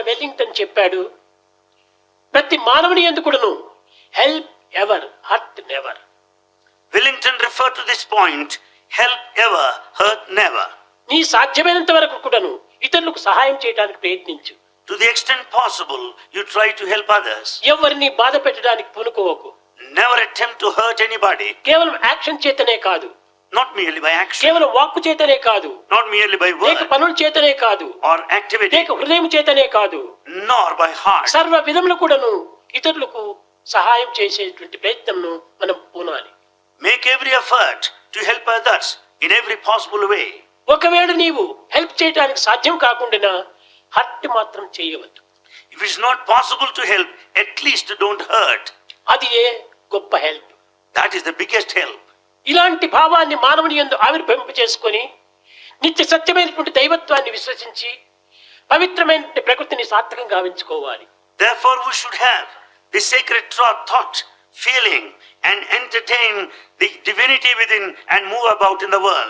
Wellington చెప్పాడు, ప్రతి మానవుని ఎందుకును help ever hurt never. Wellington referred to this point, help ever, hurt never. నీ సాధ్యమైనంత వరకు కూడాను ఇతరులకు సహాయం చేయడానికి ప్రయత్నించు. To the extent possible, you try to help others. ఎవరిని బాధ పెట్టడానికి పూనుకోవకు. Never attempt to hurt anybody. కేవలం యాక్షన్ చేతనే కాదు, Not merely by action. కేవలం వాక్కు చేతనే కాదు, Not merely by లేక word పనుల చేతనే కాదు, or activity. లేక హృదయం చేతనే కాదు, Nor by heart. సర్వ విధములు కూడాను ఇతరులకు సహాయం చేసేటువంటి ప్రయత్నంను మనం పూనాలి. Make every effort to help others in every possible way. ఒకవేళ నీవు హెల్ప్ చేయడానికి సాధ్యం కాకుండా హర్ట్ మాత్రం చేయవద్దు. If it's not possible to help, at least don't hurt. అది ఏ గొప్ప help. That is the biggest help. ఇలాంటి భావాన్ని మానవుని యందు ఆవిర్భవింప చేసుకొని నిత్య సత్యమైనటువంటి దైవత్వాన్ని విశ్వసించి పవిత్రమైన ప్రకృతిని సార్థకంగా గావించుకోవాలి. Therefore we should have the sacred thought, feeling and entertain the divinity within and move about in the world.